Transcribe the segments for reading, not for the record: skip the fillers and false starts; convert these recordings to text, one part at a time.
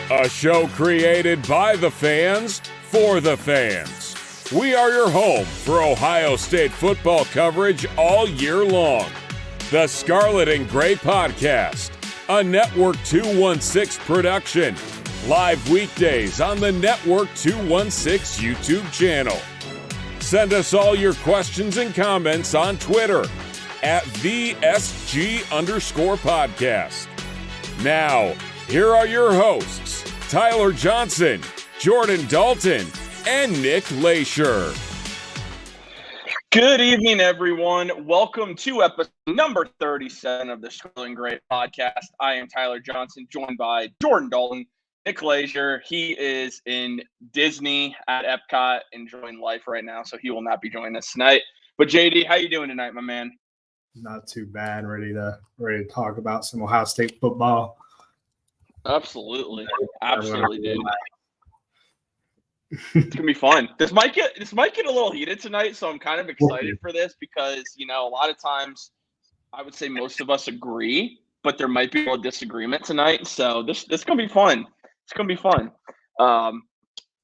A show created by the fans, for the fans. We are your home for Ohio State football coverage all year long. The Scarlet and Gray Podcast, a Network 216 production. Live weekdays on the Network 216 YouTube channel. Send us all your questions and comments on Twitter at @VSG_podcast. Now, here are your hosts, Tyler Johnson, Jordan Dalton, and Nick Leisure. Good evening, everyone. Welcome to episode number 37 of the Scarlet and Gray Podcast. I am Tyler Johnson, joined by Jordan Dalton, Nick Leisure. He is in Disney at Epcot, enjoying life right now, so he will not be joining us tonight. But JD, how you doing tonight, my man? Not too bad. Ready to talk about some Ohio State football. Absolutely, dude. It's gonna be fun. This might get a little heated tonight, so I'm kind of excited for this because a lot of times I would say most of us agree, but there might be a little disagreement tonight. So this gonna be fun. It's gonna be fun.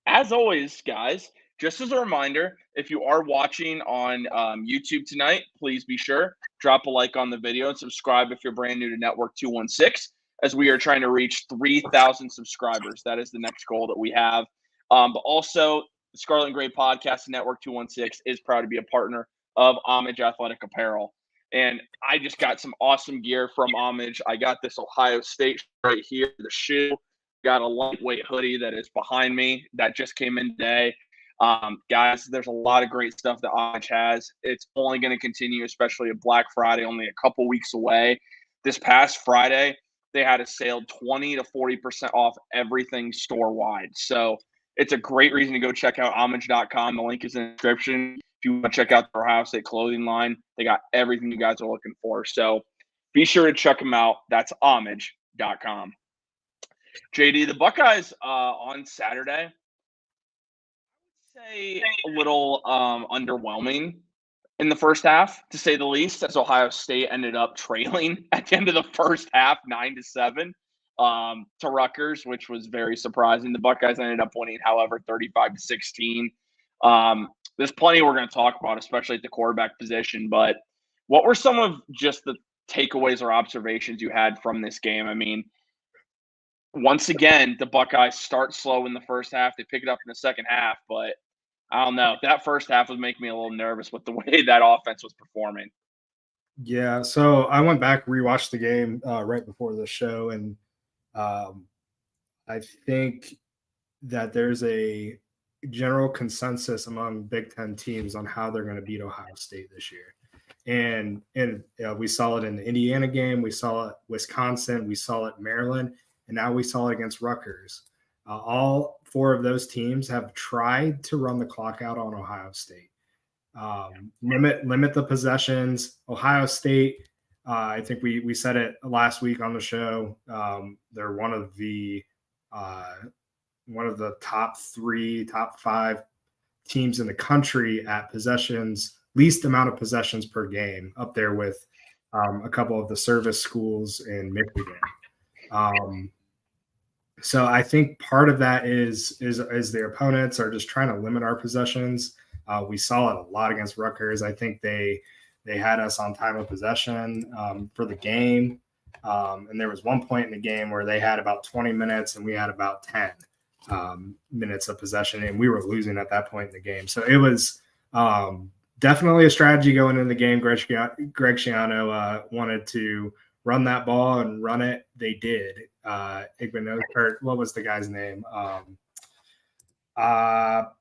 As always, guys, just as a reminder, if you are watching on YouTube tonight, please be sure drop a like on the video and subscribe if you're brand new to Network 216, as we are trying to reach 3,000 subscribers. That is the next goal that we have. But also, the Scarlet and Gray Podcast Network 216 is proud to be a partner of Homage Athletic Apparel. And I just got some awesome gear from Homage. I got this Ohio State right here, the shoe. Got a lightweight hoodie that is behind me that just came in today. Guys, there's a lot of great stuff that Homage has. It's only going to continue, especially at Black Friday, only a couple weeks away. This past Friday, they had a sale 20 to 40% off everything store-wide. So it's a great reason to go check out homage.com. The link is in the description. If you want to check out the Ohio State clothing line, they got everything you guys are looking for. So be sure to check them out. That's homage.com. JD, the Buckeyes on Saturday, I would say a little underwhelming in the first half, to say the least, as Ohio State ended up trailing at the end of the first half, 9-7, to Rutgers, which was very surprising. The Buckeyes ended up winning, however, 35-16. There's plenty we're going to talk about, especially at the quarterback position. But what were some of just the takeaways or observations you had from this game? I mean, once again, the Buckeyes start slow in the first half. They pick it up in the second half, but I don't know. That first half was making me a little nervous with the way that offense was performing. Yeah, so I went back, rewatched the game right before the show, and I think that there's a general consensus among Big Ten teams on how they're going to beat Ohio State this year. And we saw it in the Indiana game. We saw it Wisconsin. We saw it Maryland. And now we saw it against Rutgers. All four of those teams have tried to run the clock out on Ohio State. Limit the possessions. Ohio State, I think we said it last week on the show. They're one of the top 5 teams in the country at possessions, least amount of possessions per game, up there with a couple of the service schools in Michigan. So I think part of that is their opponents are just trying to limit our possessions. We saw it a lot against Rutgers. I think they had us on time of possession for the game. And there was one point in the game where they had about 20 minutes and we had about 10 minutes of possession, and we were losing at that point in the game. So it was definitely a strategy going into the game. Greg Schiano wanted to run that ball and run it. They did. What was the guy's name? Kyle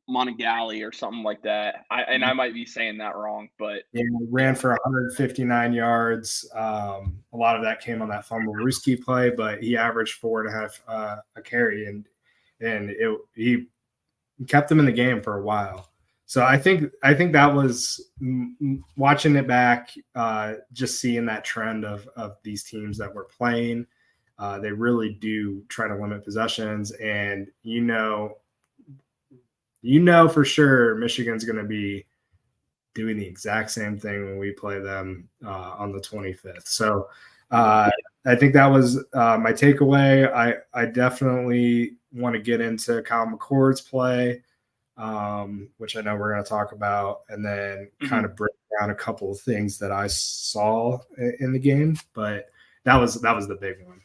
Monagali or something like that. I might be saying that wrong, but yeah, ran for 159 yards. A lot of that came on that fumble Ruski play, but he averaged 4.5 a carry, and he kept them in the game for a while. So I think that was watching it back, just seeing that trend of these teams that were playing. They really do try to limit possessions, and for sure Michigan's going to be doing the exact same thing when we play them on the 25th. So I think that was my takeaway. I definitely want to get into Kyle McCord's play, which I know we're going to talk about, and then kind of break down a couple of things that I saw in the game. But that was the big one.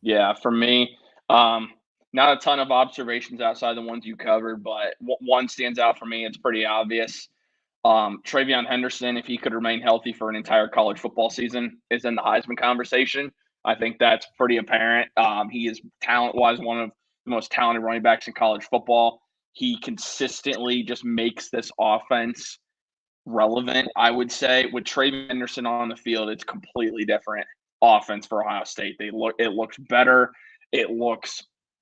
Yeah, for me, not a ton of observations outside the ones you covered, but one stands out for me. It's pretty obvious. TreVeyon Henderson, if he could remain healthy for an entire college football season, is in the Heisman conversation. I think that's pretty apparent. He is talent-wise one of the most talented running backs in college football. He consistently just makes this offense relevant, I would say. With TreVeyon Henderson on the field, it's completely different offense for Ohio State. It looks better.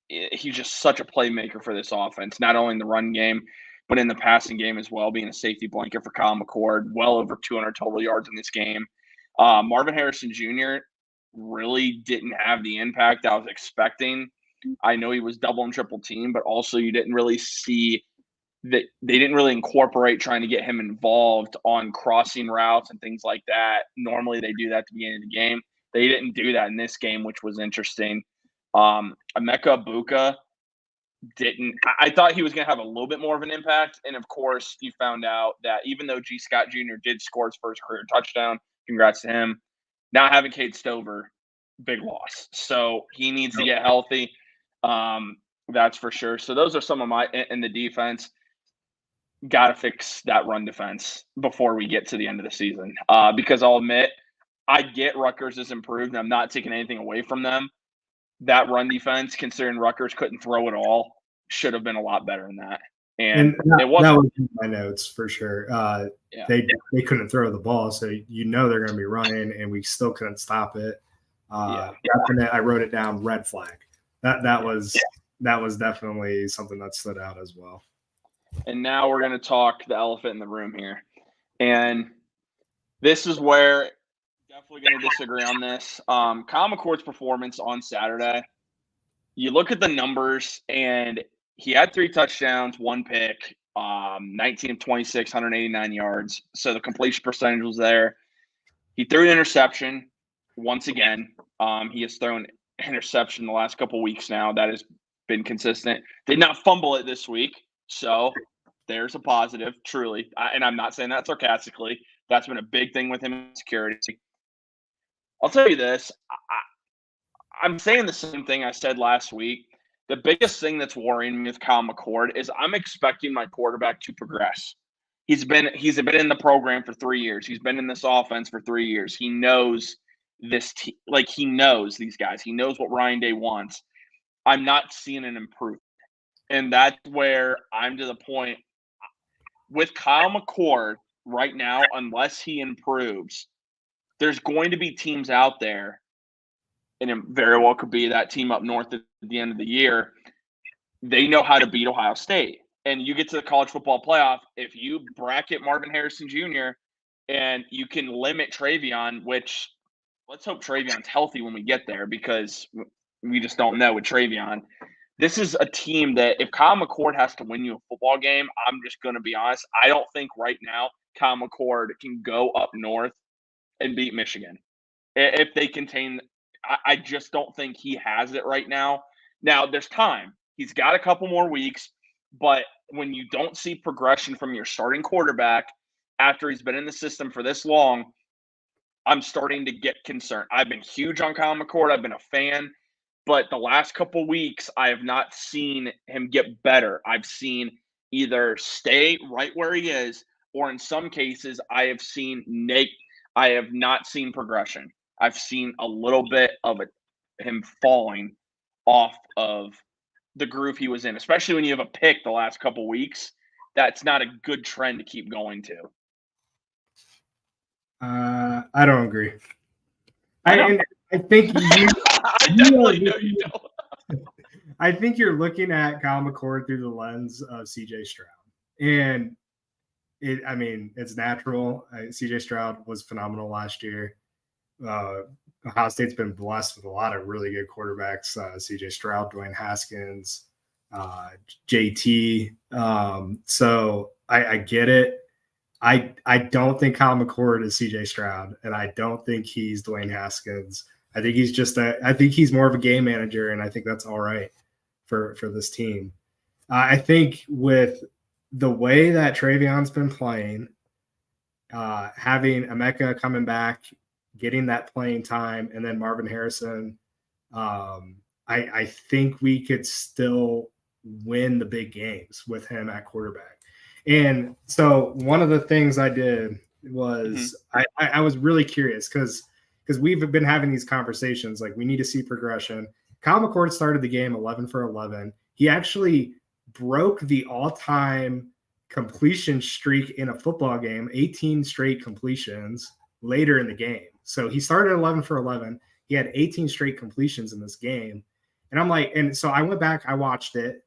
He's just such a playmaker for this offense, not only in the run game, but in the passing game as well, being a safety blanket for Kyle McCord, well over 200 total yards in this game. Marvin Harrison Jr. really didn't have the impact I was expecting. I know he was double and triple team, but also you didn't really see that they didn't really incorporate trying to get him involved on crossing routes and things like that. Normally they do that at the beginning of the game. They didn't do that in this game, which was interesting. Emeka Egbuka didn't. I thought he was going to have a little bit more of an impact. And, of course, you found out that even though G. Scott Jr. did score his first career touchdown, congrats to him, not having Cade Stover, big loss. So he needs to get healthy. That's for sure. So those are some of my – in the defense. Got to fix that run defense before we get to the end of the season. Because I'll admit, I get Rutgers is improved, and I'm not taking anything away from them. That run defense, considering Rutgers couldn't throw it all, should have been a lot better than that. And it wasn't. That was in my notes for sure. They couldn't throw the ball, so they're going to be running, and we still couldn't stop it. I wrote it down. Red flag. That was definitely something that stood out as well. And now we're going to talk the elephant in the room here. And this is where definitely going to disagree on this. Kyle McCord's performance on Saturday, you look at the numbers, and he had 3 touchdowns, 1 pick, 19 of 26, 189 yards. So the completion percentage was there. He threw an interception once again. He has thrown interception the last couple weeks now. That has been consistent. Did not fumble it this week. So there's a positive, truly. And I'm not saying that sarcastically. That's been a big thing with him in security. I'll tell you this. I'm saying the same thing I said last week. The biggest thing that's worrying me with Kyle McCord is I'm expecting my quarterback to progress. He's been in the program for 3 years. He's been in this offense for 3 years. He knows this team. Like, he knows these guys. He knows what Ryan Day wants. I'm not seeing an improvement. And that's where I'm to the point with Kyle McCord right now, unless he improves, there's going to be teams out there, and it very well could be that team up north at the end of the year. They know how to beat Ohio State. And you get to the college football playoff, if you bracket Marvin Harrison Jr. and you can limit TreVeyon, which let's hope TreVeyon's healthy when we get there because we just don't know with TreVeyon. This is a team that if Kyle McCord has to win you a football game, I'm just going to be honest. I don't think right now Kyle McCord can go up north and beat Michigan. If they contain – I just don't think he has it right now. Now, there's time. He's got a couple more weeks, but when you don't see progression from your starting quarterback after he's been in the system for this long, I'm starting to get concerned. I've been huge on Kyle McCord. I've been a fan. But the last couple weeks, I have not seen him get better. I've seen either stay right where he is, or in some cases, I have not seen progression. I've seen a little bit of him falling off of the groove he was in, especially when you have a pick the last couple weeks. That's not a good trend to keep going to. I don't agree. I think you. I definitely know you don't. I think you're looking at Kyle McCord through the lens of C.J. Stroud, and it's natural. C.J. Stroud was phenomenal last year. Ohio State's been blessed with a lot of really good quarterbacks. C.J. Stroud, Dwayne Haskins, JT. So I get it. I don't think Kyle McCord is CJ Stroud, and I don't think he's Dwayne Haskins. I think he's more of a game manager, and I think that's all right for this team. I think with the way that Travion's been playing, having Emeka coming back, getting that playing time, and then Marvin Harrison, I think we could still win the big games with him at quarterback. And so one of the things I did was I was really curious because we've been having these conversations like we need to see progression. Kyle McCord started the game 11 for 11. He actually broke the all-time completion streak in a football game, 18 straight completions later in the game. So he started 11 for 11. He had 18 straight completions in this game. And I'm like, and so I went back, I watched it.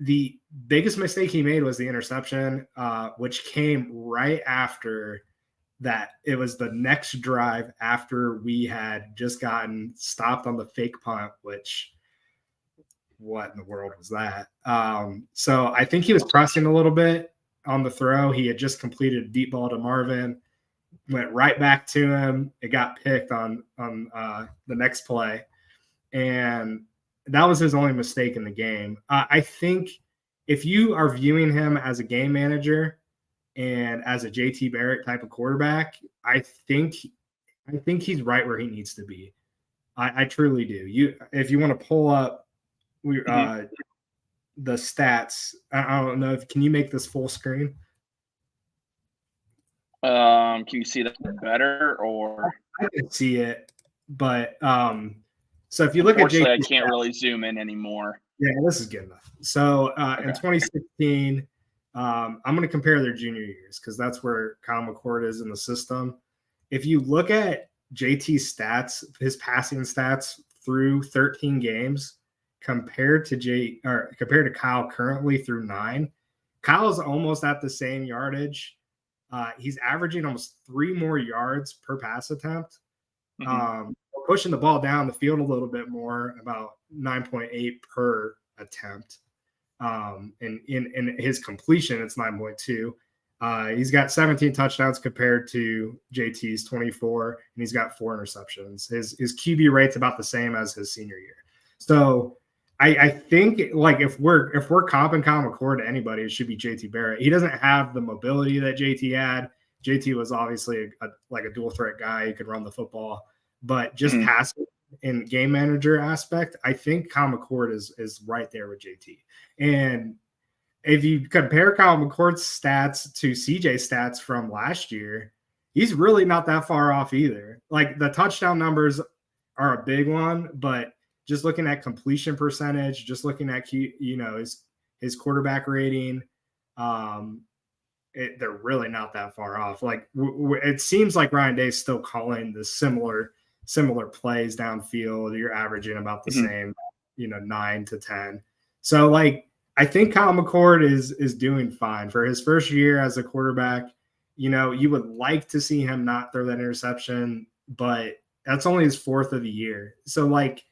The biggest mistake he made was the interception, which came right after that. It was the next drive after we had just gotten stopped on the fake punt, which what in the world was that? So I think he was pressing a little bit on the throw. He had just completed a deep ball to Marvin, went right back to him. It got picked on the next play. And that was his only mistake in the game. I think if you are viewing him as a game manager and as a JT Barrett type of quarterback, I think he's right where he needs to be. I truly do. If you want to pull up the stats, I don't know can you make this full screen? Can you see that better or? I can see it, but so if you look at JT, I can't really zoom in anymore. Yeah, this is good enough. So in 2016, I'm going to compare their junior years because that's where Kyle McCord is in the system. If you look at JT's stats, his passing stats through 13 games compared to Kyle currently through 9, Kyle's almost at the same yardage. He's averaging almost 3 more yards per pass attempt. Pushing the ball down the field a little bit more, about 9.8 per attempt. And in his completion, it's 9.2. He's got 17 touchdowns compared to JT's 24, and he's got 4 interceptions. His QB rate's about the same as his senior year. So I think like if we're comping Kyle McCord to anybody, it should be JT Barrett. He doesn't have the mobility that JT had. JT was obviously a dual threat guy. He could run the football. But just passing in game manager aspect, I think Kyle McCord is right there with JT. And if you compare Kyle McCord's stats to CJ's stats from last year, he's really not that far off either. Like the touchdown numbers are a big one, but just looking at completion percentage, just looking at his quarterback rating, they're really not that far off. Like it seems like Ryan Day's still calling the similar plays downfield. You're averaging about the same, 9 to 10. So like, I think Kyle McCord is doing fine for his first year as a quarterback. You would like to see him not throw that interception, but that's only his 4th of the year. So like,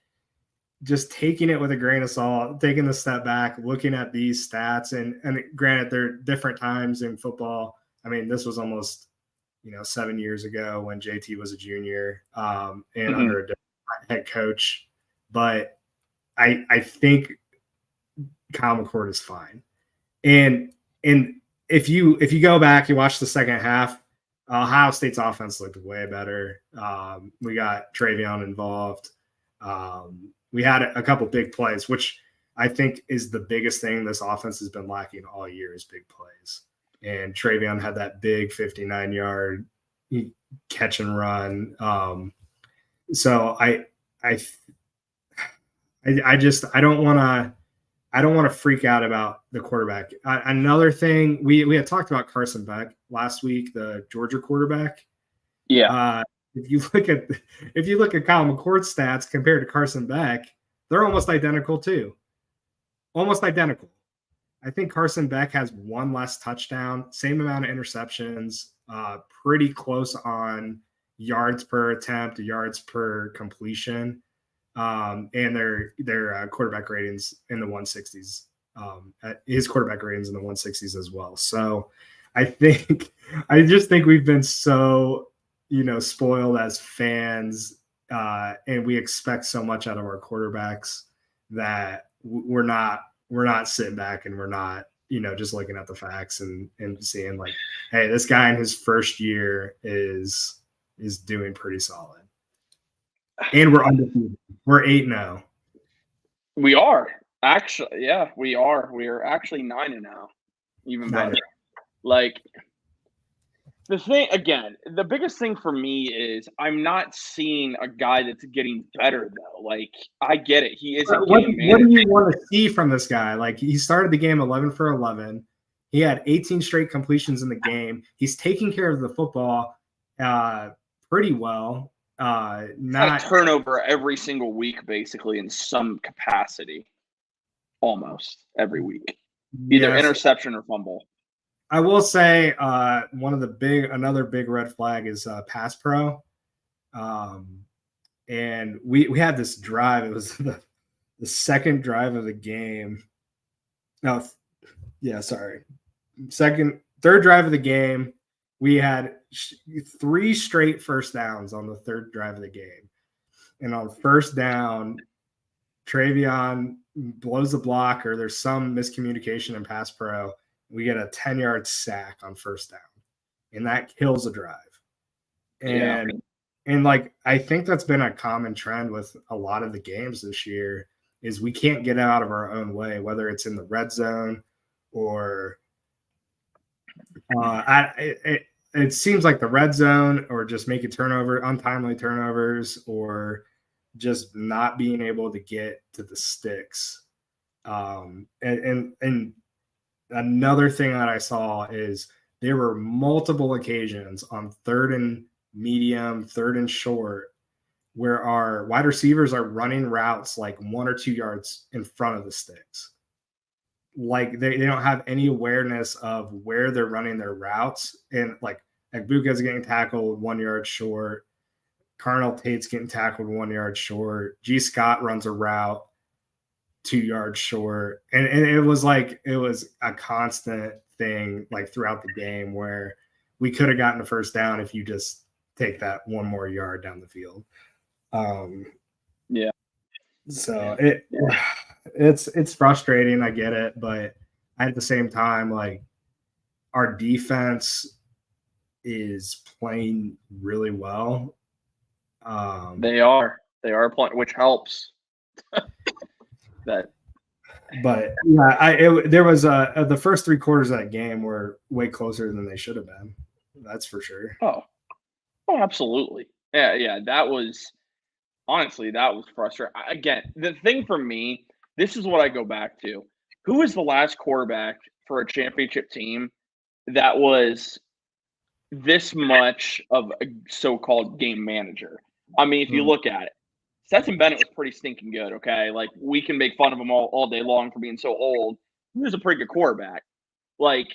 just taking it with a grain of salt, taking the step back, looking at these stats, and granted, there are different times in football. I mean, this was almost 7 years ago when JT was a junior and under a different head coach. But I think Kyle McCord is fine. And if you go back, you watch the second half, Ohio State's offense looked way better. We got Travion involved. We had a couple big plays, which I think is the biggest thing this offense has been lacking all year is big plays. And Travion had that big 59-yard catch and run. So I don't want to freak out about the quarterback. Another thing, we had talked about Carson Beck last week, the Georgia quarterback. Yeah. If you look at Kyle McCord's stats compared to Carson Beck, they're almost identical too. Almost identical. I think Carson Beck has 1 less touchdown, same amount of interceptions, pretty close on yards per attempt, yards per completion, and their quarterback ratings in the 160s. His quarterback ratings in the 160s as well. So I just think we've been so, spoiled as fans, and we expect so much out of our quarterbacks that we're not sitting back and we're not, just looking at the facts and seeing like, hey, this guy in his first year is doing pretty solid. And we're undefeated. We're 8-0. We are. Actually, yeah, we are. We are actually 9-0. Even better. Like, the thing, again, the biggest thing for me is I'm not seeing a guy that's getting better, though. Like, I get it. He is a game manager. What do you want to see from this guy? Like, he started the game 11 for 11. He had 18 straight completions in the game. He's taking care of the football pretty well. Not a turnover every single week, basically, in some capacity. Almost every week. Either interception or fumble. I will say another big red flag is pass pro. And we had this drive. It was the second drive of the game. No, yeah, sorry. Third drive of the game. We had 3 straight first downs on the third drive of the game. And on first down, Travion blows the block, or there's some miscommunication in pass pro. We get a 10-yard sack on first down, and that kills a drive. And like, I think that's been a common trend with a lot of the games this year is we can't get out of our own way, whether it's in the red zone or it seems like the red zone, or just making untimely turnovers, or just not being able to get to the sticks. And another thing that I saw is there were multiple occasions on 3rd and medium, 3rd and short, where our wide receivers are running routes like 1 or 2 yards in front of the sticks. Like they don't have any awareness of where they're running their routes. And like Agbuka's getting tackled 1 yard short. Carnell Tate's getting tackled 1 yard short. G. Scott runs a route 2 yards short. And it was a constant thing like throughout the game where we could have gotten a first down if you just take that 1 more yard down the field. So it's frustrating. I get it. But at the same time, like, our defense is playing really well. They are playing, which helps. But yeah, there was the first 3 quarters of that game were way closer than they should have been. That's for sure. Oh, absolutely. Yeah. That was frustrating. Again, the thing for me, this is what I go back to. Who was the last quarterback for a championship team that was this much of a so-called game manager? I mean, if you look at it, Stetson Bennett was pretty stinking good, okay? Like, we can make fun of him all day long for being so old. He was a pretty good quarterback, like,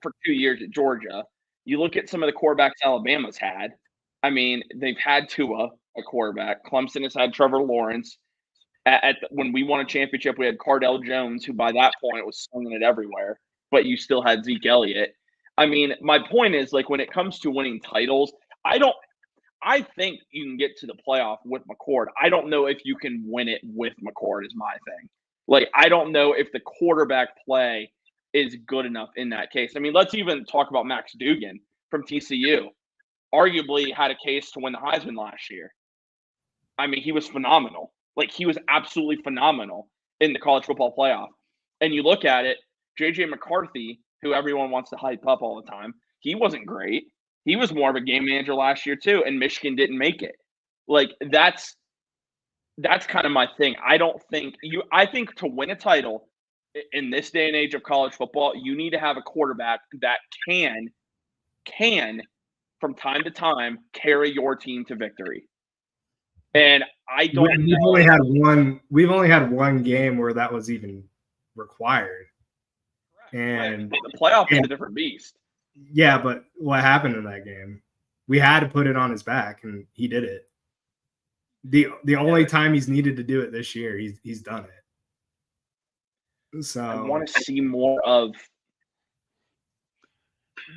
for 2 years at Georgia. You look at some of the quarterbacks Alabama's had. I mean, they've had Tua, a quarterback. Clemson has had Trevor Lawrence. When we won a championship, we had Cardell Jones, who by that point was slinging it everywhere. But you still had Zeke Elliott. I mean, my point is, like, when it comes to winning titles, I think you can get to the playoff with McCord. I don't know if you can win it with McCord is my thing. Like, I don't know if the quarterback play is good enough in that case. I mean, let's even talk about Max Duggan from TCU. Arguably had a case to win the Heisman last year. I mean, he was phenomenal. Like, he was absolutely phenomenal in the college football playoff. And you look at it, J.J. McCarthy, who everyone wants to hype up all the time, he wasn't great. He was more of a game manager last year too, and Michigan didn't make it. Like, that's kind of my thing. I think to win a title in this day and age of college football, you need to have a quarterback that can from time to time carry your team to victory. And I don't know. We've only had one game where that was even required. And the playoff is a different beast. Yeah, but what happened in that game? We had to put it on his back, and he did it. The only time he's needed to do it this year, he's done it. So I want to see more of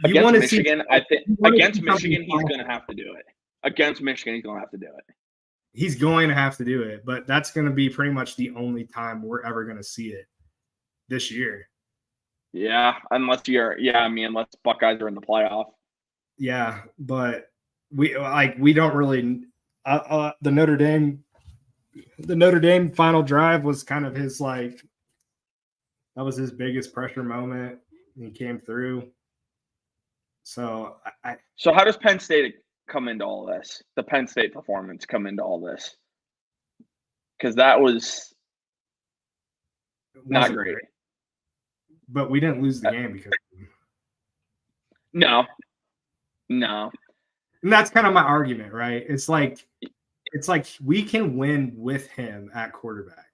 You want Against to see Michigan, I think against Michigan, he's something- going to have to do it. Against Michigan, he's going to have to do it. He's going to have to do it, but that's going to be pretty much the only time we're ever going to see it this year. Yeah, unless Buckeyes are in the playoff. Yeah, but we don't really the Notre Dame final drive was kind of his that was his biggest pressure moment. He came through. So So how does Penn State come into all this? The Penn State performance come into all this? Because that was not great. But we didn't lose the game because No. And that's kind of my argument, right? It's like we can win with him at quarterback.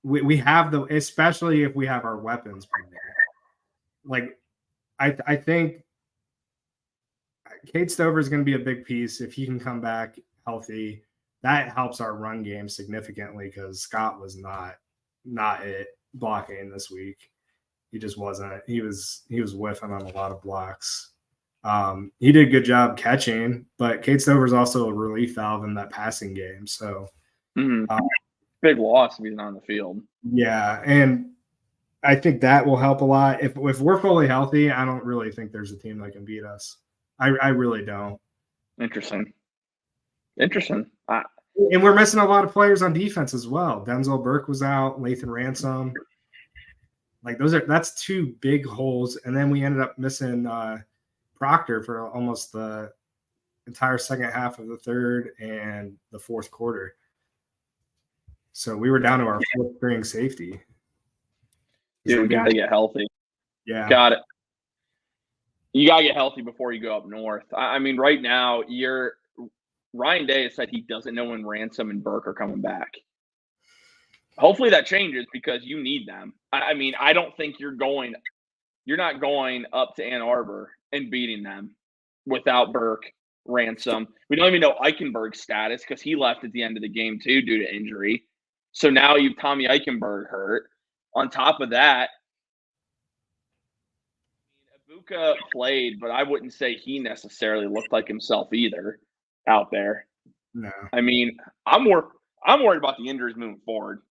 We have especially if we have our weapons. Like I think Cade Stover is going to be a big piece if he can come back healthy. That helps our run game significantly because Scott was not it blocking this week. He just wasn't. He was whiffing on a lot of blocks. He did a good job catching, but Cade Stover is also a relief valve in that passing game. So big loss if he's not on the field. Yeah, and I think that will help a lot. If we're fully healthy, I don't really think there's a team that can beat us. I really don't. Interesting. And we're missing a lot of players on defense as well. Denzel Burke was out, Lathan Ransom. That's two big holes. And then we ended up missing Proctor for almost the entire second half of the third and the fourth quarter. So we were down to our fourth string safety. Dude, we got to get healthy. Yeah. Got it. You got to get healthy before you go up north. I mean, right now, Ryan Day has said he doesn't know when Ransom and Burke are coming back. Hopefully that changes because you need them. I mean, I don't think you're not going up to Ann Arbor and beating them without Burke, Ransom. We don't even know Eichenberg's status because he left at the end of the game too due to injury. So now you've Tommy Eichenberg hurt. On top of that, Ibuka played, but I wouldn't say he necessarily looked like himself either out there. No. I mean, I'm worried about the injuries moving forward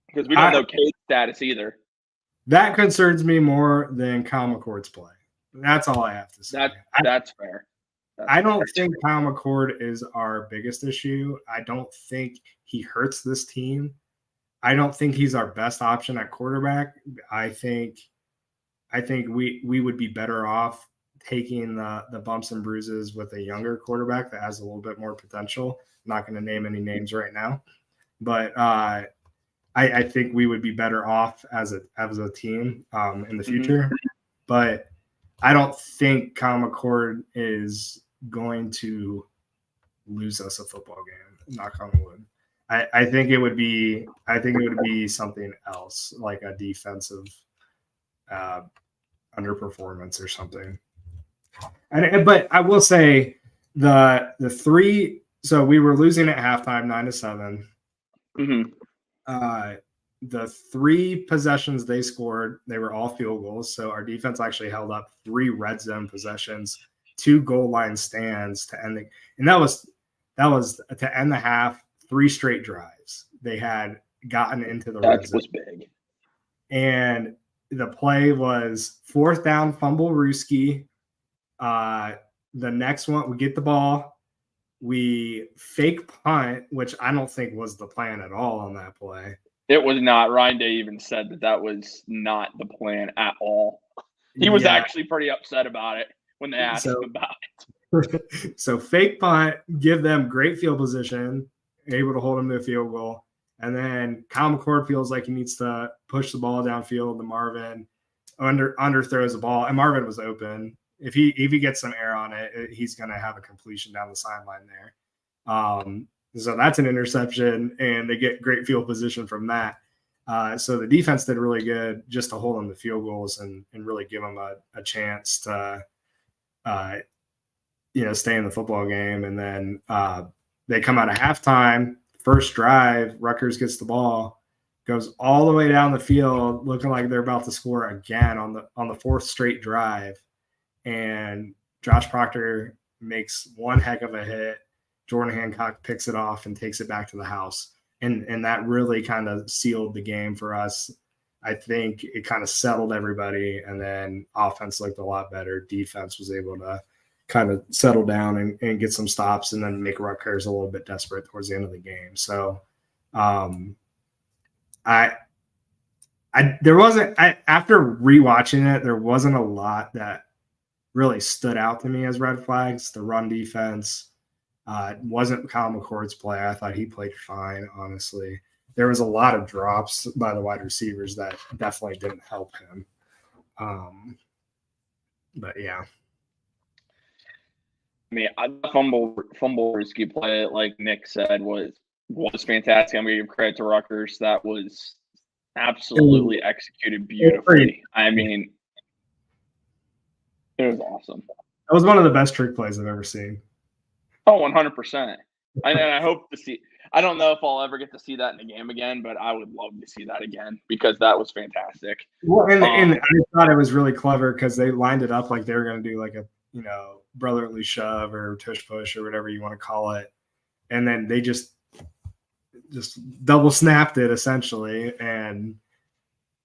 because we don't know Cade's status either. That concerns me more than Kyle McCord's play. That's all I have to say. That's fair. I don't think Kyle McCord is our biggest issue. I don't think he hurts this team. I don't think he's our best option at quarterback. I think we would be better off taking the bumps and bruises with a younger quarterback that has a little bit more potential. I'm not going to name any names right now, but I think we would be better off as a team in the future. But I don't think Kyle McCord is going to lose us a football game. Knock on wood. I think it would be something else, like a defensive underperformance or something. But I will say the three. So we were losing at halftime, 9-7. The three possessions they scored, they were all field goals. So our defense actually held up 3 red zone possessions, 2 goal line stands to end and that was to end the half. 3 straight drives they had gotten into the red zone. That was big. And the play was 4th down, fumble Ruski. The next one, we get the ball. We fake punt, which I don't think was the plan at all on that play. It was not. Ryan Day even said that was not the plan at all. He was actually pretty upset about it when they asked him about it. So fake punt, give them great field position, able to hold them to a field goal. And then Kyle McCord feels like he needs to push the ball downfield to Marvin, underthrows the ball, and Marvin was open. If he gets some air on it, he's going to have a completion down the sideline there. So that's an interception, and they get great field position from that. So the defense did really good just to hold them to field goals and really give them a chance to, stay in the football game. And then they come out of halftime, first drive, Rutgers gets the ball. goes all the way down the field, looking like they're about to score again on the fourth straight drive. And Josh Proctor makes one heck of a hit. Jordan Hancock picks it off and takes it back to the house. And that really kind of sealed the game for us. I think it kind of settled everybody, and then offense looked a lot better. Defense was able to kind of settle down and get some stops, and then make Rutgers a little bit desperate towards the end of the game. So after rewatching it, there wasn't a lot that really stood out to me as red flags. The run defense wasn't Kyle McCord's play. I thought he played fine, honestly. There was a lot of drops by the wide receivers that definitely didn't help him. But yeah. I mean, fumble risky play, like Nick said, was fantastic. I'm going to give credit to Rutgers. That was absolutely executed beautifully. I mean, it was awesome. That was one of the best trick plays I've ever seen. Oh, 100%. And I hope to see – I don't know if I'll ever get to see that in the game again, but I would love to see that again because that was fantastic. Well, and I thought it was really clever because they lined it up like they were going to do like a, brotherly shove or tush push or whatever you want to call it. And then they just double snapped it essentially. And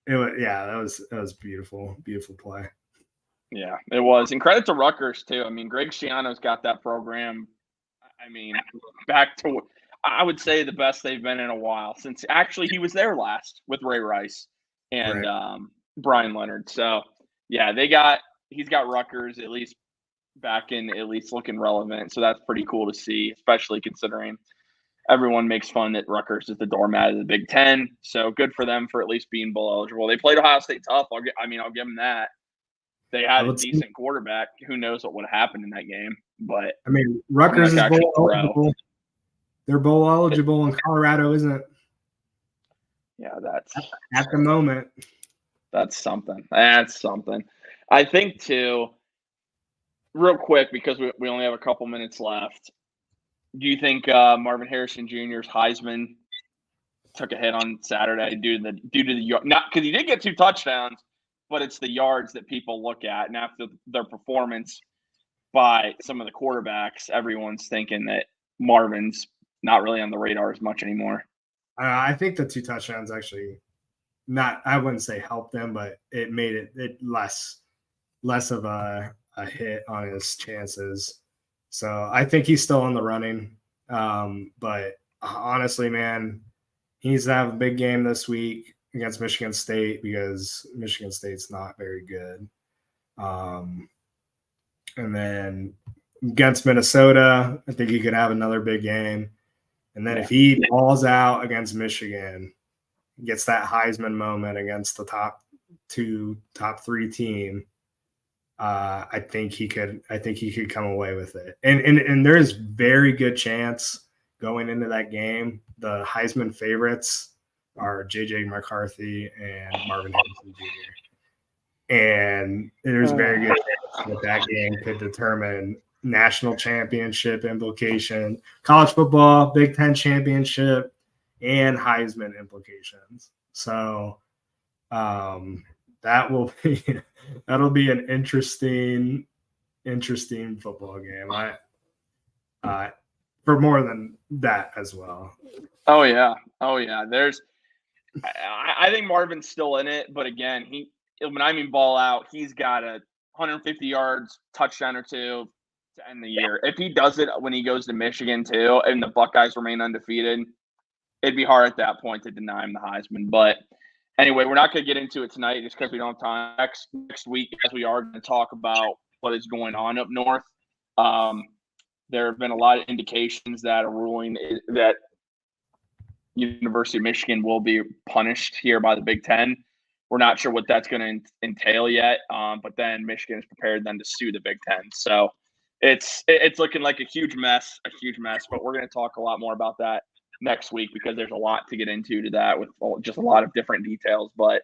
that was beautiful, beautiful play. Yeah, it was. And credit to Rutgers too. I mean, Greg Schiano's got that program. I mean, back to, I would say, the best they've been in a while since actually he was there last with Ray Rice and Brian Leonard. So yeah, he's got Rutgers at least back in, at least looking relevant. So that's pretty cool to see, especially considering everyone makes fun that Rutgers is the doormat of the Big Ten. So good for them for at least being bowl eligible. They played Ohio State tough. I'll give them that. They had a decent quarterback. Who knows what would have happened in that game? But I mean, Rutgers is bowl eligible. They're bowl eligible in Colorado, isn't it? Yeah, that's at the moment. That's something. That's something. I think too. Real quick, because we only have a couple minutes left. Do you think Marvin Harrison Jr.'s Heisman took a hit on Saturday due to the not because he did get 2 touchdowns, but it's the yards that people look at, and after their performance by some of the quarterbacks, everyone's thinking that Marvin's not really on the radar as much anymore. I think the 2 touchdowns actually I wouldn't say helped them, but it made it less of a hit on his chances. So I think he's still in the running. But honestly, man, he needs to have a big game this week against Michigan State because Michigan State's not very good. And then against Minnesota, I think he could have another big game. And then if he balls out against Michigan, gets that Heisman moment against the top 3 team, I think he could come away with it. And there is very good chance going into that game. The Heisman favorites are JJ McCarthy and Marvin Harrison Jr. And there's very good chance that game could determine national championship implication, college football, Big Ten championship, and Heisman implications. So that'll be an interesting football game. For more than that as well. Oh yeah. I think Marvin's still in it, but again, when I mean ball out, he's got a 150 yards, touchdown or 2 to end the year. If he does it when he goes to Michigan too, and the Buckeyes remain undefeated, it'd be hard at that point to deny him the Heisman. But anyway, we're not going to get into it tonight just because we don't have time. Next week, as we are going to talk about what is going on up north, there have been a lot of indications that a ruling that University of Michigan will be punished here by the Big Ten. We're not sure what that's going to entail yet, but then Michigan is prepared then to sue the Big Ten. So it's looking like a huge mess. But we're going to talk a lot more about that next week because there's a lot to get into to that with just a lot of different details. But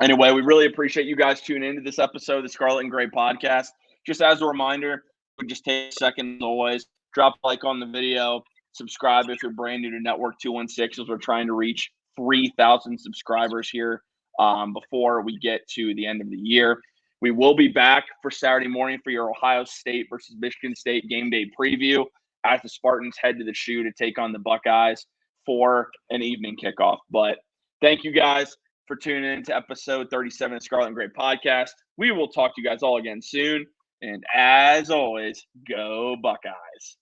anyway, we really appreciate you guys tuning into this episode of the Scarlet and Gray podcast. Just as a reminder, we just take a second as always, drop a like on the video, subscribe if you're brand new to Network 216 as we're trying to reach 3,000 subscribers here before we get to the end of the year. We will be back for Saturday morning for your Ohio State versus Michigan State game day preview as the Spartans head to the shoe to take on the Buckeyes for an evening kickoff. But thank you guys for tuning in to episode 37 of Scarlet and Gray Podcast. We will talk to you guys all again soon. And as always, go Buckeyes.